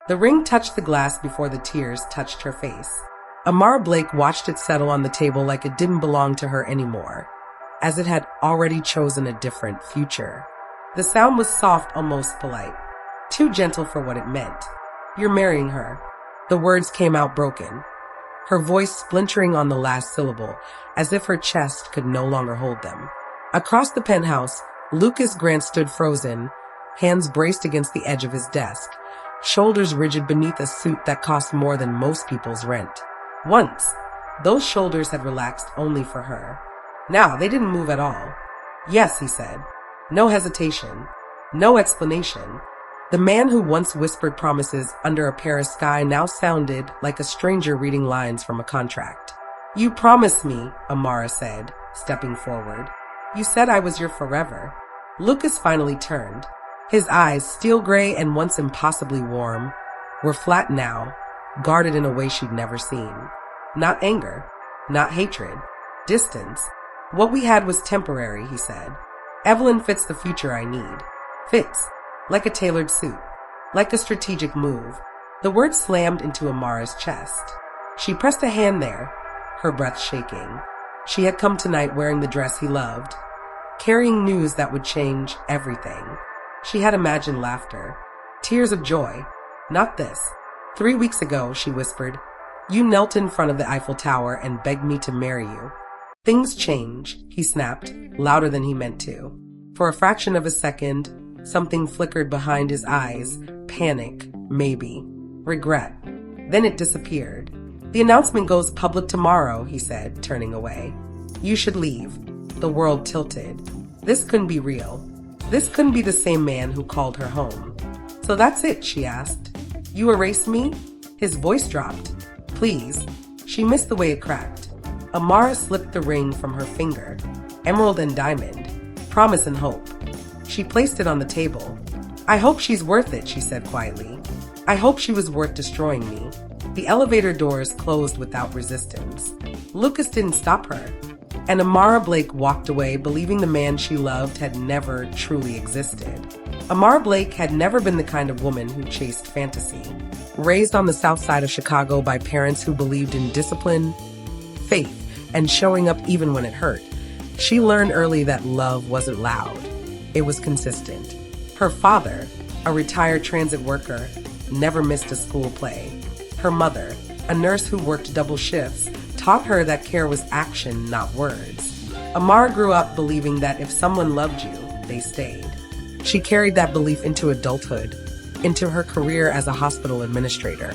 The ring touched the glass before the tears touched her face. Amara Blake watched it settle on the table like it didn't belong to her anymore, as it had already chosen a different future. The sound was soft, almost polite, too gentle for what it meant. "You're marrying her." The words came out broken, her voice splintering on the last syllable, as if her chest could no longer hold them. Across the penthouse, Lucas Grant stood frozen, hands braced against the edge of his desk, shoulders rigid beneath a suit that cost more than most people's rent. Once, those shoulders had relaxed only for her. Now they didn't move at all. "Yes," he said. No hesitation, no explanation. The man who once whispered promises under a Paris sky now sounded like a stranger reading lines from a contract. "You promised me," Amara said, stepping forward. "You said I was your forever." Lucas finally turned. His eyes, steel gray and once impossibly warm, were flat now, guarded in a way she'd never seen. Not anger, not hatred, distance. "What we had was temporary," he said. "Evelyn fits the future I need. Fits. Like a tailored suit. Like a strategic move." The word slammed into Amara's chest. She pressed a hand there, her breath shaking. She had come tonight wearing the dress he loved, carrying news that would change everything. She had imagined laughter, tears of joy. Not this. 3 weeks ago, she whispered, "You knelt in front of the Eiffel Tower and begged me to marry you." "Things change," he snapped, louder than he meant to. For a fraction of a second, something flickered behind his eyes. Panic, maybe. Regret. Then it disappeared. "The announcement goes public tomorrow," he said, turning away. "You should leave." The world tilted. This couldn't be real. This couldn't be the same man who called her home. "So that's it?" she asked. "You erased me?" His voice dropped. "Please." She missed the way it cracked. Amara slipped the ring from her finger. Emerald and diamond. Promise and hope. She placed it on the table. "I hope she's worth it," she said quietly. "I hope she was worth destroying me." The elevator doors closed without resistance. Lucas didn't stop her, and Amara Blake walked away believing the man she loved had never truly existed. Amara Blake had never been the kind of woman who chased fantasy. Raised on the south side of Chicago by parents who believed in discipline, faith, and showing up even when it hurt, she learned early that love wasn't loud. It was consistent. Her father, a retired transit worker, never missed a school play. Her mother, a nurse who worked double shifts, taught her that care was action, not words. Amara grew up believing that if someone loved you, they stayed. She carried that belief into adulthood, into her career as a hospital administrator,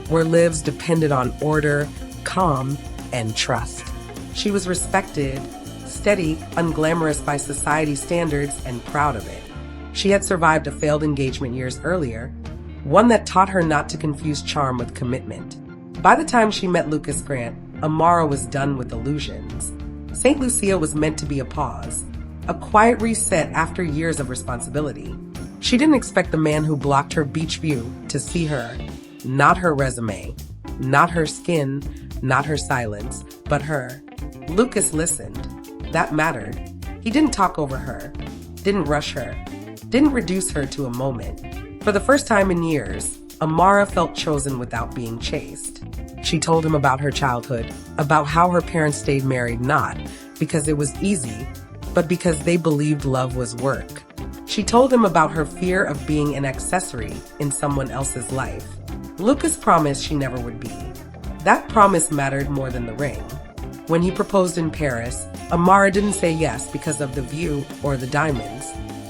where lives depended on order, calm, and trust. She was respected, steady, unglamorous by society standards, and proud of it. She had survived a failed engagement years earlier, one that taught her not to confuse charm with commitment. By the time she met Lucas Grant, Amara was done with illusions. St. Lucia was meant to be a pause, a quiet reset after years of responsibility. She didn't expect the man who blocked her beach view to see her, not her resume, not her skin, not her silence, but her. Lucas listened. That mattered. He didn't talk over her, didn't rush her, didn't reduce her to a moment. For the first time in years, Amara felt chosen without being chased. She told him about her childhood, about how her parents stayed married not because it was easy, but because they believed love was work. She told him about her fear of being an accessory in someone else's life. Lucas promised she never would be. That promise mattered more than the ring. When he proposed in Paris, Amara didn't say yes because of the view or the diamonds.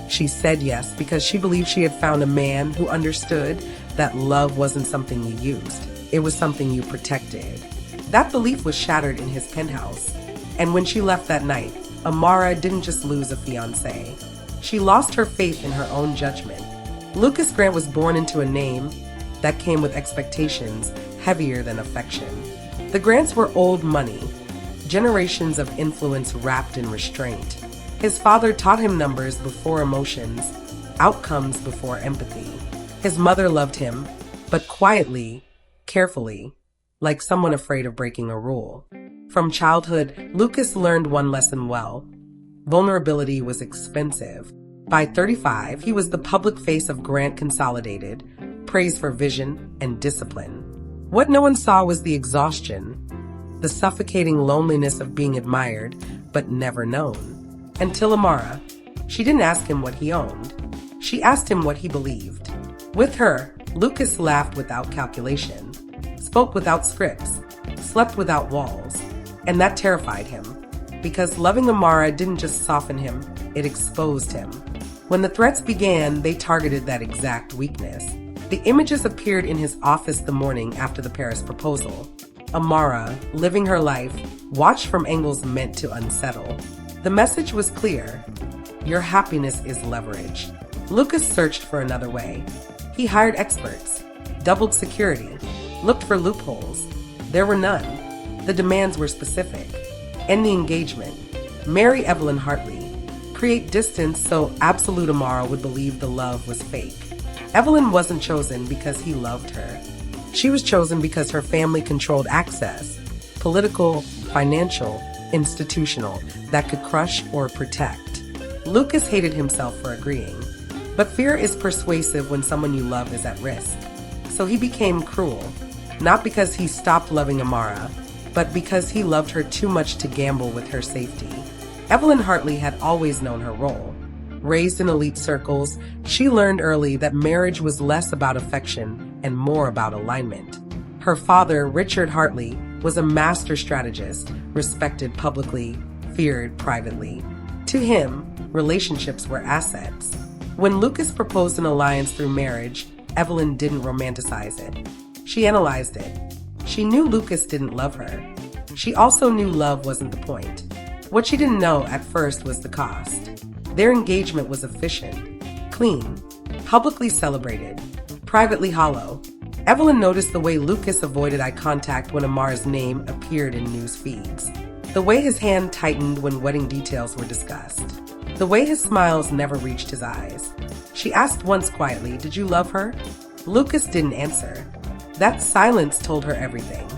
She said yes because she believed she had found a man who understood that love wasn't something you used. It was something you protected. That belief was shattered in his penthouse. And when she left that night, Amara didn't just lose a fiancé. She lost her faith in her own judgment. Lucas Grant was born into a name that came with expectations heavier than affection. The Grants were old money, generations of influence wrapped in restraint. His father taught him numbers before emotions, outcomes before empathy. His mother loved him, but quietly, carefully, like someone afraid of breaking a rule. From childhood, Lucas learned one lesson well. Vulnerability was expensive. By 35, he was the public face of Grant Consolidated, praise for vision and discipline. What no one saw was the exhaustion, the suffocating loneliness of being admired but never known. Until Amara. She didn't ask him what he owned. She asked him what he believed. With her, Lucas laughed without calculation, spoke without scripts, slept without walls, and that terrified him. Because loving Amara didn't just soften him, it exposed him. When the threats began, they targeted that exact weakness. The images appeared in his office the morning after the Paris proposal. Amara, living her life, watched from angles meant to unsettle. The message was clear. Your happiness is leverage. Lucas searched for another way. He hired experts, doubled security, looked for loopholes. There were none. The demands were specific. End the engagement. Marry Evelyn Hartley. Create distance so absolute Amara would believe the love was fake. Evelyn wasn't chosen because he loved her. She was chosen because her family controlled access, political, financial, institutional, that could crush or protect. Lucas hated himself for agreeing. But fear is persuasive when someone you love is at risk. So he became cruel, not because he stopped loving Amara, but because he loved her too much to gamble with her safety. Evelyn Hartley had always known her role. Raised in elite circles, she learned early that marriage was less about affection and more about alignment. Her father, Richard Hartley, was a master strategist, respected publicly, feared privately. To him, relationships were assets. When Lucas proposed an alliance through marriage, Evelyn didn't romanticize it. She analyzed it. She knew Lucas didn't love her. She also knew love wasn't the point. What she didn't know at first was the cost. Their engagement was efficient, clean, publicly celebrated, privately hollow. Evelyn noticed the way Lucas avoided eye contact when Amara's name appeared in news feeds. The way his hand tightened when wedding details were discussed. The way his smiles never reached his eyes. She asked once quietly, "Did you love her?" Lucas didn't answer. That silence told her everything.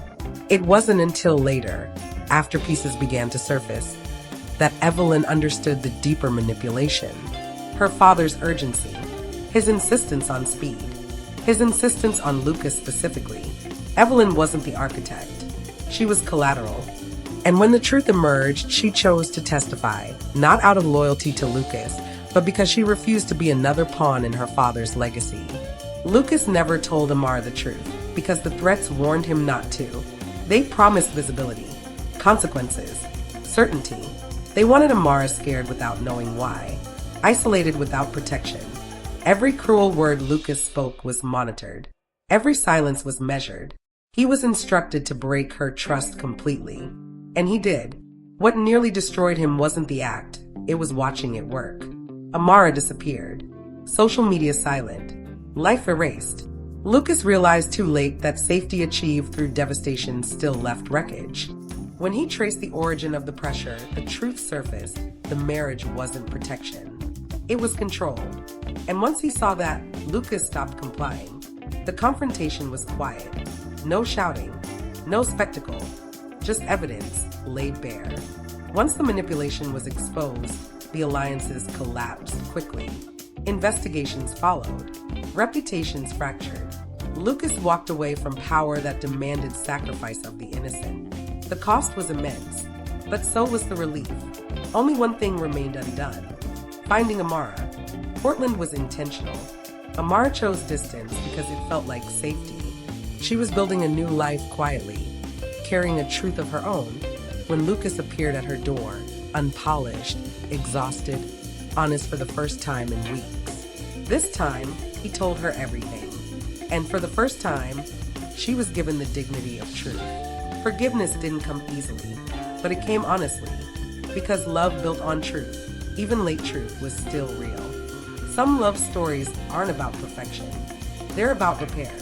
It wasn't until later, after pieces began to surface, that Evelyn understood the deeper manipulation. Her father's urgency, his insistence on speed, his insistence on Lucas specifically. Evelyn wasn't the architect. She was collateral. And when the truth emerged, she chose to testify, not out of loyalty to Lucas, but because she refused to be another pawn in her father's legacy. Lucas never told Amara the truth, because the threats warned him not to. They promised visibility, consequences, certainty. They wanted Amara scared without knowing why, isolated without protection. Every cruel word Lucas spoke was monitored. Every silence was measured. He was instructed to break her trust completely. And he did. What nearly destroyed him wasn't the act, it was watching it work. Amara disappeared. Social media silent. Life erased. Lucas realized too late that safety achieved through devastation still left wreckage. When he traced the origin of the pressure, the truth surfaced. The marriage wasn't protection. It was control. And once he saw that, Lucas stopped complying. The confrontation was quiet. No shouting. No spectacle. Just evidence laid bare. Once the manipulation was exposed, the alliances collapsed quickly. Investigations followed. Reputations fractured. Lucas walked away from power that demanded sacrifice of the innocent. The cost was immense, but so was the relief. Only one thing remained undone: finding Amara. Portland was intentional. Amara chose distance because it felt like safety. She was building a new life quietly, carrying a truth of her own, when Lucas appeared at her door, unpolished, exhausted, honest for the first time in weeks. This time, he told her everything. And for the first time, she was given the dignity of truth. Forgiveness didn't come easily, but it came honestly, because love built on truth, even late truth, was still real. Some love stories aren't about perfection. They're about repair.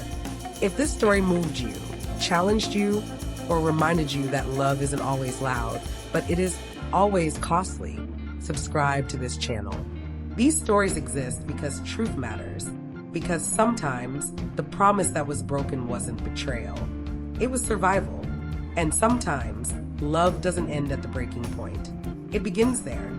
If this story moved you, challenged you, or reminded you that love isn't always loud, but it is always costly, subscribe to this channel. These stories exist because truth matters, because sometimes the promise that was broken wasn't betrayal. It was survival. And sometimes love doesn't end at the breaking point. It begins there,